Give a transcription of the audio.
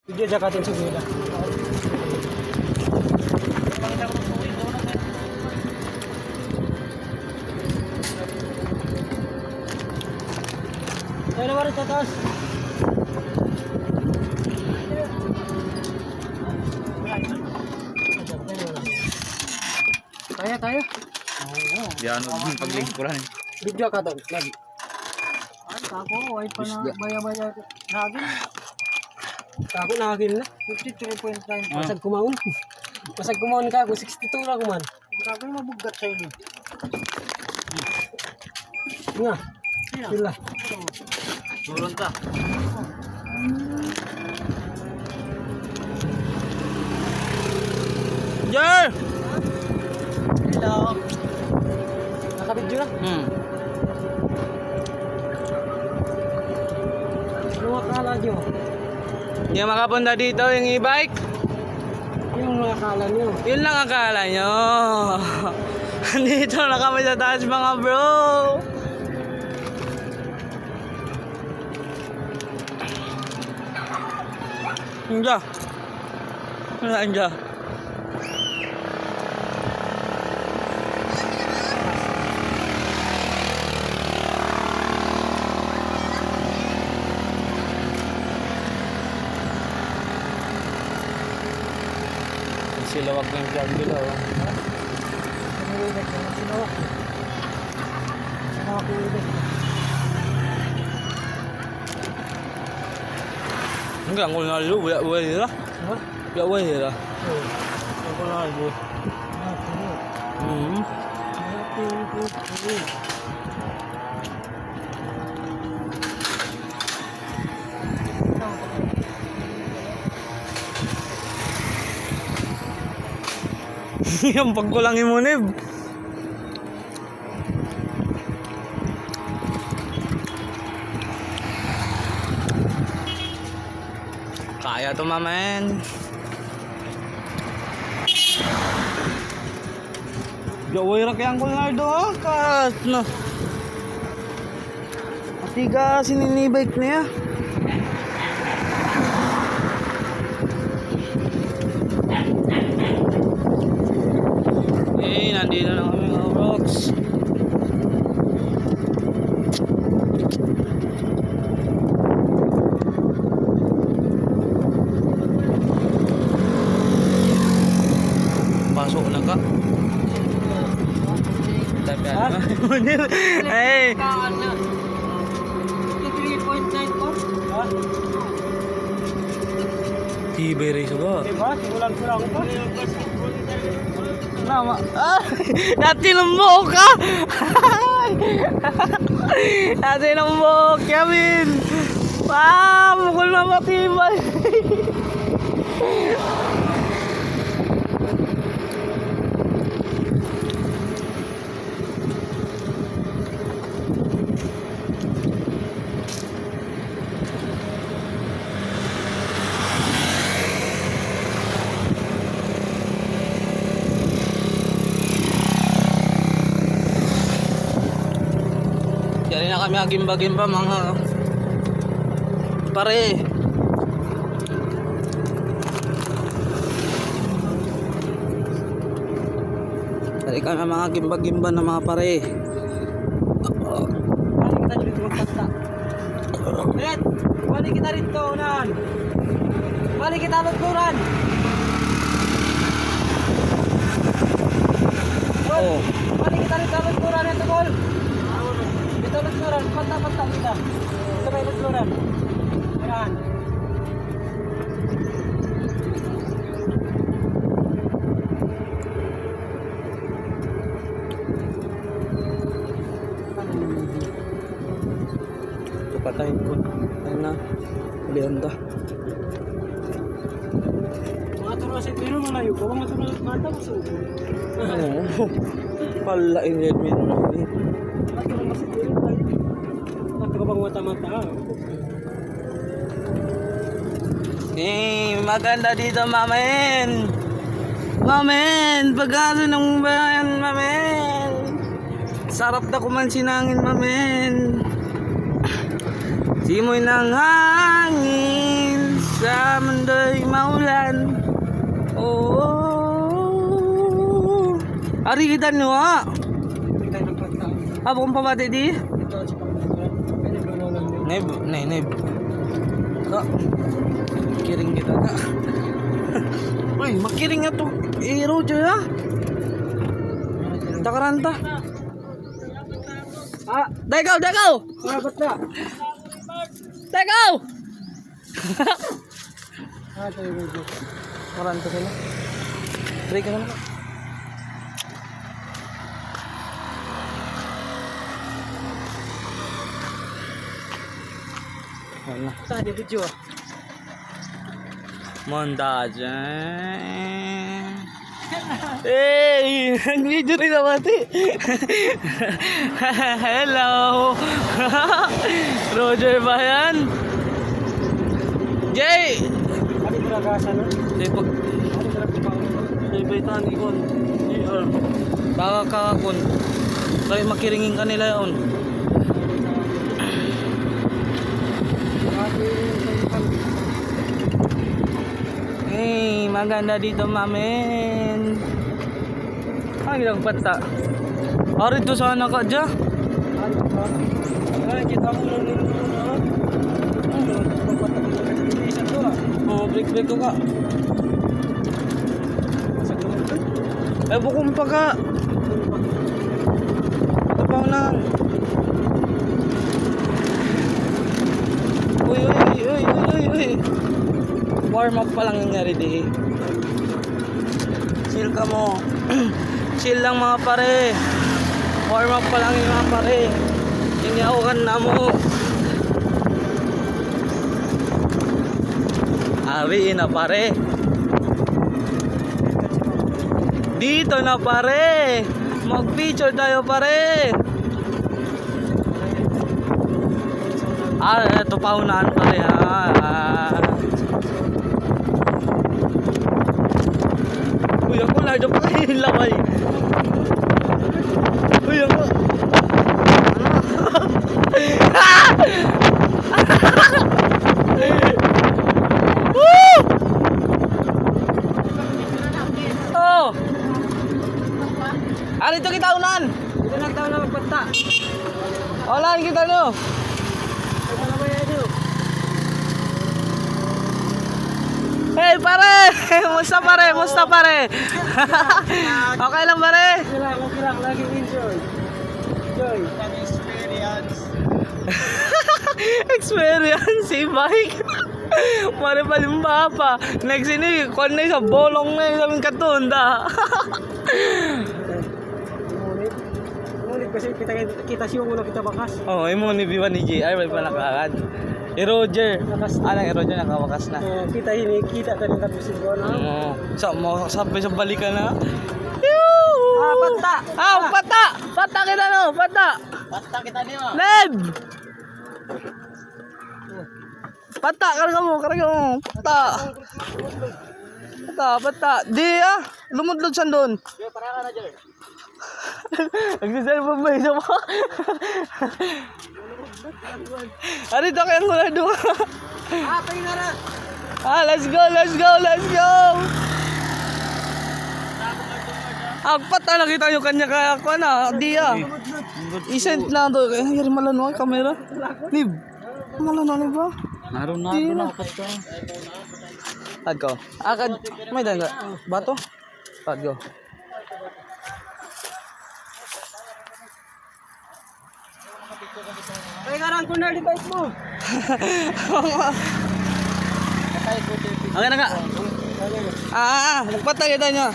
Video jakatin sa gila. Tayo na marit sa taas. Kaya. Yan ang paglingkuran. Video ka doon, lagi. Ay, kako, ay pa na baya-baya nagin. Ako nakagin na. 53.9. Masag kumaon. Masag kumaon ka ako, 62 na kuman. Kako yung mabugat sa inyo. Nga, sila. Turun ta. Jer! Hello. Nakabidyo na. Ano akala nyo? Hindi makapunta dito yung e-bike. Yung akala nyo? Yun lang akala nyo. Dito na kami sa taas mga bro. Anja. Anja. Silawag ng jungle oh. Enggak ngulal lu buat lah. Ya weh lah. Ngulal lu. Yung pagkulangin mo nib. Kaya to mamen. Gawin ra kayang Leonardo kas no. Atiga sininibike niya. Nandito na kami mga rocks. Pasok na ka. Hey. 53.9 po. Tiberi ba? Diba? Simulan-simulan ko pa. Nama. Dati lembok ka. Dati lembok, Kevin. Wah, mukul na matibay. Jadi na kami agimba-gimba mga pare. Jadi kami mga gimba-gimba na mga pare. Balik kita dito magpasta. Red, balik kita rito unahan. Balik kita luturan. Oh. Balik kita rito luturan ito gol. Ito luturan, panta-panta kita. Ito may luturan. Ayan. Patayin ko. Ayun na. Leonda. Mga turuan sa tiro mo na yun. Mga turuan sa mata mo sa upo. Oo. Palain Redmi na namin. Mga turuan sa tiro mo na yun. Mga bang mata-mata. Maganda dito mamen. Mamen, pag-asa ng bayan mamen. Sarap na kuman sinangin mamen. Simoy ng hangin. Sa mundo'y maulan. Oh. Ari kita nyo ha. Hindi tayo nagpata. Abo kong pamati di. Ito at saka nagsuran. Ay, naglulunan din. Neb. Ka. Kiring kita ka. Uy, makiring nga to. Roger ha. Takaranta. Dagaw! Dapat na. Dagaw! Tayo medyo. Karanta sila. Break ka naman. Wala. Tadi video. Montage. Hey, nag-video rin na mati. Hello. Roger ba yan? Jay! Adi beragasan no? Jay, pag... Adi beragasan. Jay, baitan ikon. Baka kakakon. Kaya makiringin ka nila yun. Hey, maganda dito mamen. Ay, ilang pata. Ari to sana ka dyan. Ay, kita mo lang nito. Oh, break ko ka. Eh, bukom pa ka. Tapaw na. Uy. Warm up pa lang yung nangyari di. Chill ka mo. Chill lang mga pare. Warm up pa lang yung mga pare. Iniawakan na mo. Ari na pare. Dito na pare. Mag-picture tayo pare. Ito paunahan pare ha. Uy, ako na dyan pa kayo laway. Uy, ako. Woo! Oh! Ano ito kita unan? Ito lang tayo na magpata. Ulan kita nyo. Ito na ba yan ito? Hey pare! Musta pare? Okay lang pare? Okay lang. Lagi enjoy. Enjoy. Experience si bike. Mare palimba pa. Next ini kon na sa bolong na sa aming katunda. Ngunit kasi kita siya muna kita bakas. Oh, imo ni Biwan ni JR may palakad. Roger. Roger nakawakas na. Kita tayo tapos ito na. Sabi sa balikan na. Pata! Pata kita no, pata. Pata kita niyo. Leb. Pata karga mo. Pata. Di lumudlod san doon. Yo, para ka na dyan. Nagsiselfon ba yun mo? Arito kayo muna doon. Pahinga na. Let's go. Pata nakita yung kanya kaya ako na. Di I-send lang to. Yari malano ang kamera. Nib. Malano ba? Naroon na ako pa. Tag ko. May daga. Bato? Tag ko. Pahinga na ang corner device mo. Okay na nga. Nagpatay kita nyo.